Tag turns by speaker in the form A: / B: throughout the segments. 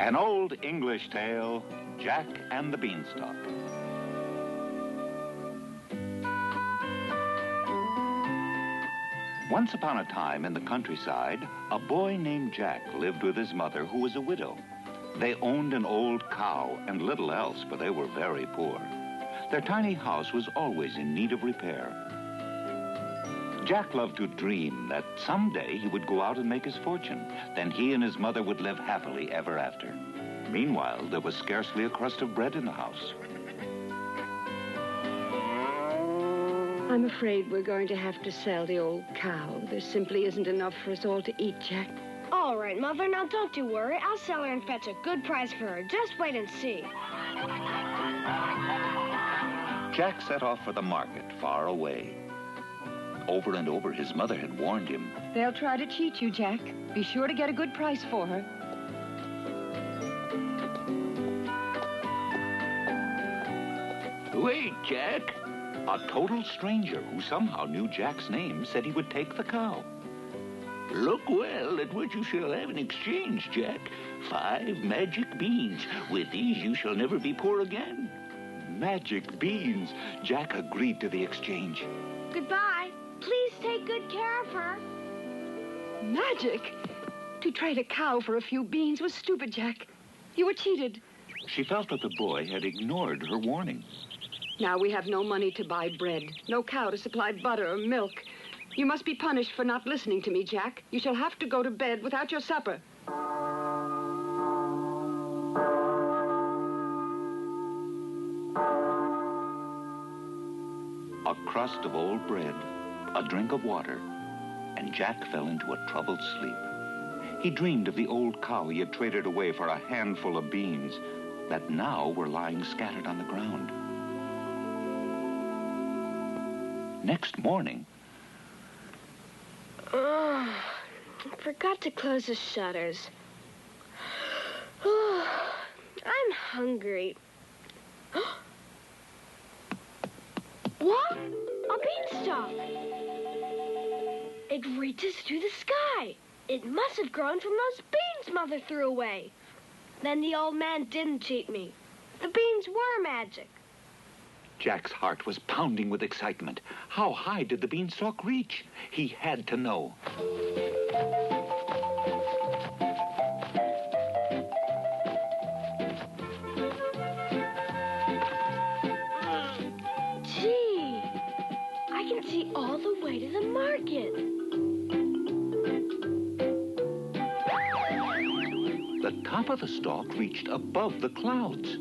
A: An old English tale, Jack and the Beanstalk. Once upon a time in the countryside, a boy named Jack lived with his mother, who was a widow. They owned an old cow and little else, for they were very poor. Their tiny house was always in need of repair. Jack loved to dream that someday he would go out and make his fortune. Then he and his mother would live happily ever after. Meanwhile, there was scarcely a crust of bread in the house.
B: I'm afraid we're going to have to sell the old cow. There simply isn't enough for us all to eat, Jack.
C: All right, Mother, now don't you worry. I'll sell her and fetch a good price for her. Just wait and see.
A: Jack set off for the market far away. Over and over, his mother had warned him.
B: They'll try to cheat you, Jack. Be sure to get a good price for her.
A: Wait, Jack. A total stranger who somehow knew Jack's name said he would take the cow. Look well at what you shall have in exchange, Jack. 5 magic beans. With these you shall never be poor again. Magic beans. Jack agreed to the exchange.
C: Goodbye. Please take good care of her.
B: Magic? To trade a cow for a few beans was stupid, Jack. You were cheated.
A: She felt that the boy had ignored her warning.
B: Now we have no money to buy bread, no cow to supply butter or milk. You must be punished for not listening to me, Jack. You shall have to go to bed without your supper.
A: A crust of old bread, a drink of water, and Jack fell into a troubled sleep. He dreamed of the old cow he had traded away for a handful of beans that now were lying scattered on the ground. Next morning...
C: I forgot to close the shutters. I'm hungry. What? A beanstalk! It reaches through the sky. It must have grown from those beans Mother threw away. Then the old man didn't cheat me. The beans were magic.
A: Jack's heart was pounding with excitement. How high did the beanstalk reach? He had to know.
C: Gee, I can see all the way to the market.
A: The top of the stalk reached above the clouds.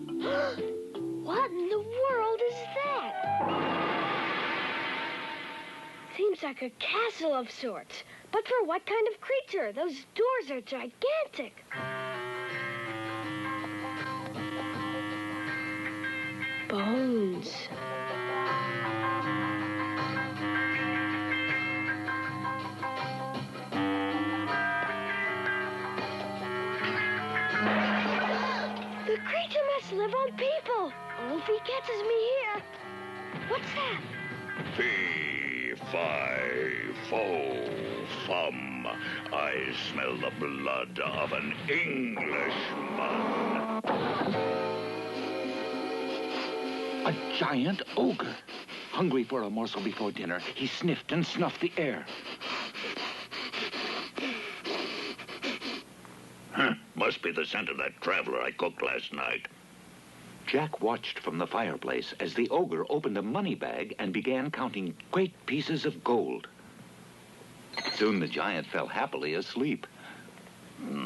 C: What in the world is that? Seems like a castle of sorts. But for what kind of creature? Those doors are gigantic. Bones. The creature must live on people. Oh, if he catches me here. What's that?
D: Fee, fi, fo, fum. I smell the blood of an Englishman.
A: A giant ogre. Hungry for a morsel before dinner, he sniffed and snuffed the air.
D: Must be the scent of that traveler I cooked last night.
A: Jack watched from the fireplace as the ogre opened a money bag and began counting great pieces of gold. Soon the giant fell happily asleep.
C: Mother,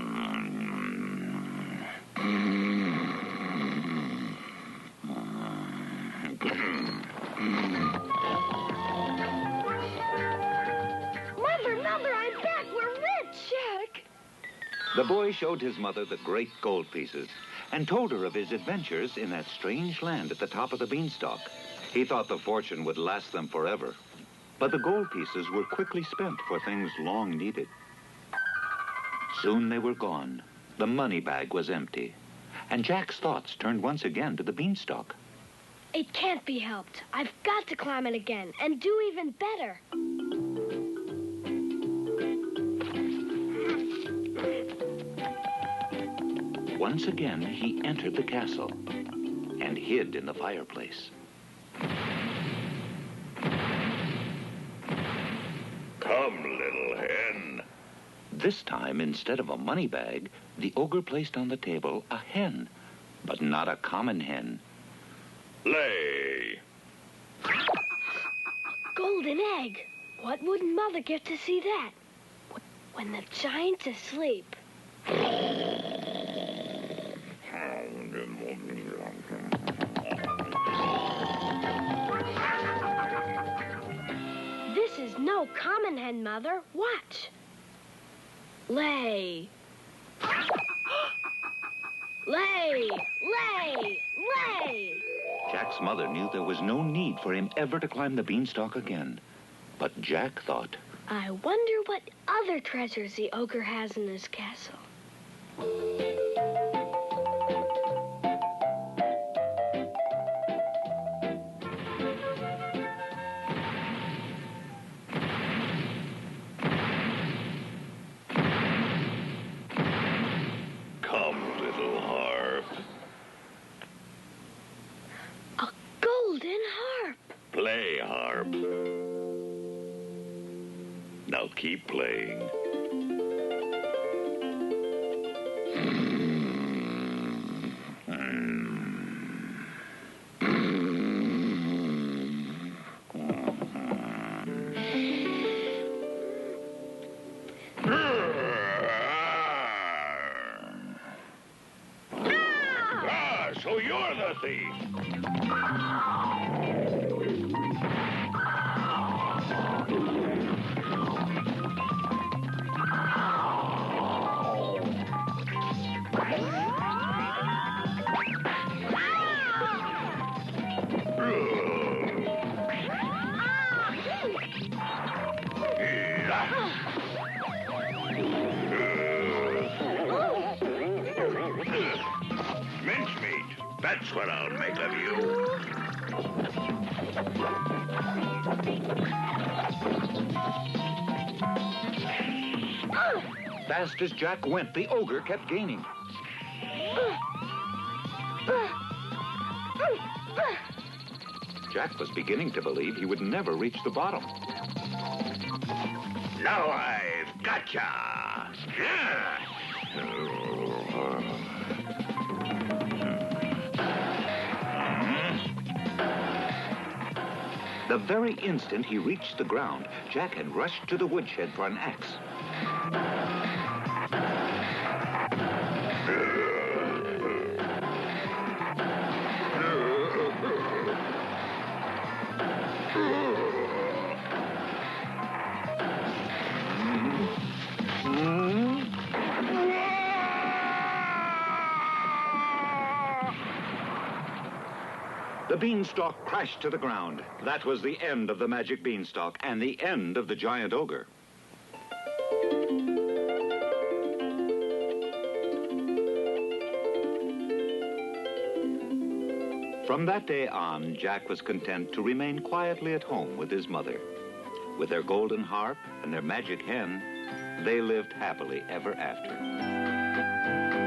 C: I'm back. We're rich.
B: Jack!
A: The boy showed his mother the great gold pieces and told her of his adventures in that strange land at the top of the beanstalk. He thought the fortune would last them forever. But the gold pieces were quickly spent for things long needed. Soon they were gone. The money bag was empty. And Jack's thoughts turned once again to the beanstalk.
C: It can't be helped. I've got to climb it again and do even better.
A: once again he entered the castle and hid in the fireplace.
D: Come, little hen.
A: This time, instead of a money bag, the ogre placed on the table a hen, but not a common hen.
D: Lay.
C: Golden egg. What would Mother get to see that? When the giant's asleep. This is no common hen, Mother. Watch. Lay. Lay. Lay. Lay.
A: Jack's mother knew there was no need for him ever to climb the beanstalk again. But Jack thought,
C: I wonder what other treasures the ogre has in his castle.
D: Come, little harp.
C: A golden harp.
D: Play, harp. Now keep playing. So you're the thief. Mincemeat. That's what I'll make of you.
A: fast as Jack went, the ogre kept gaining. Jack was beginning to believe he would never reach the bottom.
D: Now I've gotcha! Yeah.
A: The very instant he reached the ground, Jack had rushed to the woodshed for an axe. The beanstalk crashed to the ground. That was the end of the magic beanstalk and the end of the giant ogre. From that day on, Jack was content to remain quietly at home with his mother. With their golden harp and their magic hen, they lived happily ever after.